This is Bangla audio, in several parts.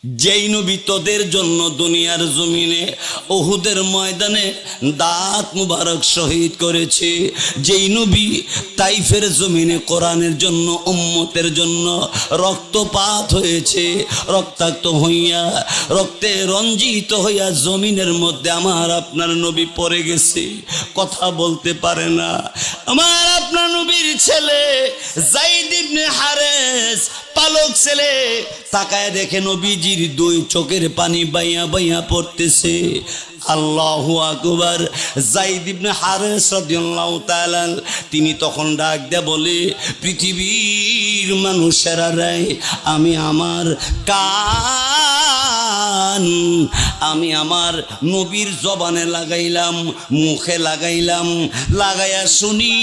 যেই নবী তোদের জন্য দুনিয়ার জমিনে উহুদের ময়দানে দাঁত মুবারক শহীদ করেছে, যেই নবী তাইফের জমিনে কোরআনের জন্য উম্মতের জন্য রক্তপাত হয়েছে, রক্তাক্ত হইয়া রক্তে রঞ্জিত হইয়া জমিনের মধ্যে আমার আপনার নবী পড়ে গেছে, কথা বলতে পারে না। আমার আপনার নবীর ছেলে যায়েদ ইবনে হারেস পালক ছেলে তাকায় দেখে নবীজির দুই চোখের পানি বাইয়া বাইয়া পড়তেছে। আল্লাহু আকবার। যায়েদ ইবনে হারেস রাদিয়াল্লাহু তাআলা তিনি তখন ডাক দেয়া বলে, পৃথিবীর মানুষেরা রে, আমি আমার কান আমি আমার নবীর জবানে লাগাইলাম, মুখে লাগাইলাম, লাগাইয়া শুনি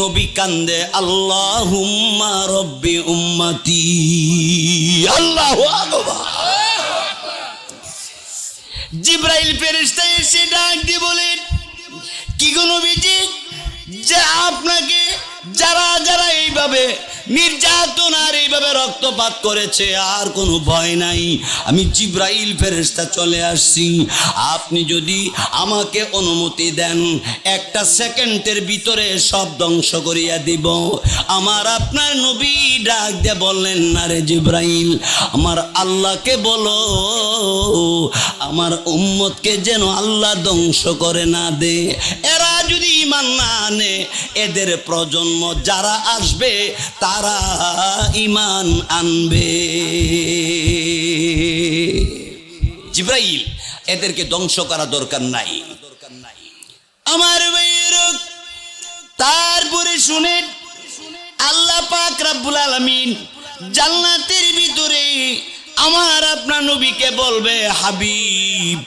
নবী কান্দে, আল্লাহুম্মা রব্বি উম্মতি। আল্লাহু আকবার। জিবরাইল ফেরেশতা এসে ডাক দিয়ে বলেন, কি গো নবীজি, যে আপনাকে যারা যারা এইভাবে নির্যাতন আর এইভাবে রক্তপাত করেছে আর কোনো ভয় নাই, আমি জিবরাইল ফেরেশতা চলে আসছি, আপনি যদি আমাকে অনুমতি দেন একটা সেকেন্ডের ভিতরে সব ধ্বংস করিয়া দিব। আমার আপনার নবী ডাক দিয়ে বললেন, না রে জিবরাইল, আমার আল্লাহকে বলো আমার উম্মতকে যেন আল্লাহ ধ্বংস করে না দে। এরা যদি ঈমান না আনে, এদের প্রজন্ম যারা আসবে তারা ঈমান আনবে। জিবরাইল, এদেরকে ধ্বংস করা দরকার নাই। আমার ভাইয়েরা, তারপরে শুনেন, আল্লাহ পাক রব্বুল আলামিন জান্নাতের ভিতরে আমার আপনার নবীকে বলবে, হাবিব,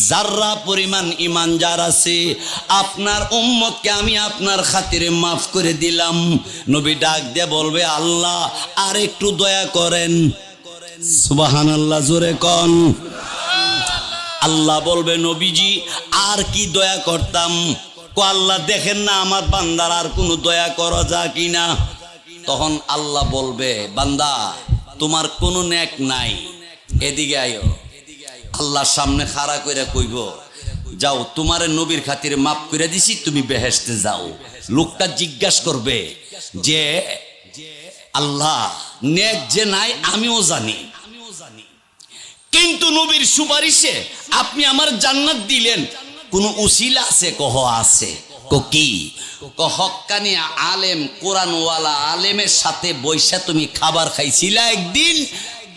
যারা পরিমাণ ঈমান যার আছে আপনার উম্মতকে আমি আপনার খাতিরে মাফ করে দিলাম। নবী ডাক দিয়ে বলবে, আল্লাহ আর একটু দয়া করেন। সুবহানাল্লাহ, জোরে কোন। আল্লাহ বলবে, নবীজি আর কি দয়া করতাম? আল্লাহ দেখেন না আমার বান্দার আর কোনো দয়া করা যায় কিনা। তখন আল্লাহ বলবে, বান্দা তোমার কোনো নেক নাই, এদিকে আয়ো। আল্লাহর সামনে খাড়া করে কইব, যাও তোমার নবীর খাতিরে মাফ করে দিছি, তুমি বেহেশতে যাও। লোকটা জিজ্ঞাসা করবে যে, আল্লাহ নেক যে নাই আমিও জানি, কিন্তু নবীর সুপারিশে আপনি আমার জান্নাত দিলেন, কোন উসিলা আছে? কহ আছে। কি? হক্কানি আলেম, কোরআনওয়ালা আলেমের সাথে বৈশা তুমি খাবার খাইছিলা একদিন,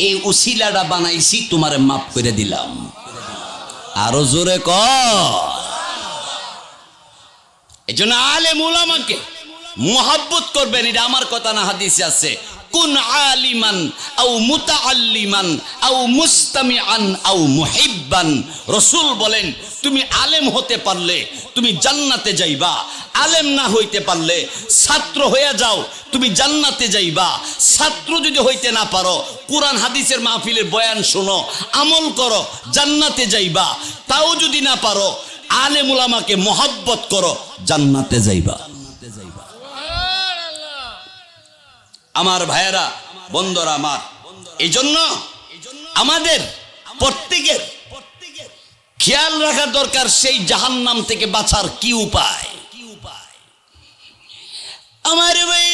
এই উসিলাটা বানাইছি, তোমার মাফ করে দিলাম। আরো জোরে ক। এই জন্য আলেম উলামাকে মুহাব্বত করবেন, এটা আমার কথা না, হাদিসে আছে, কুন আলিমান আও মুতাআল্লিমান আও মুস্তামিআন আও মুহিব্বান। রাসূল বলেন, তুমি আলেম হতে পারলে তুমি জান্নাতে যাইবা, আলেম না হইতে পারলে ছাত্র হয়ে যাও, তুমি জান্নাতে যাইবা। ছাত্র যদি হইতে না পারো, কোরআন হাদিসের মাহফিলের বয়ান শোনো, আমল করো, জান্নাতে যাইবা। তাও যদি না পারো, আলেম উলামাকে মুহাব্বত করো, জান্নাতে যাইবা। আমার ভাইয়েরা, বন্ধুরা আমার, এই জন্য আমাদের প্রত্যেকের খেয়াল রাখা দরকার, সেই জাহান্নাম থেকে বাঁচার কি উপায়। আমার ভাই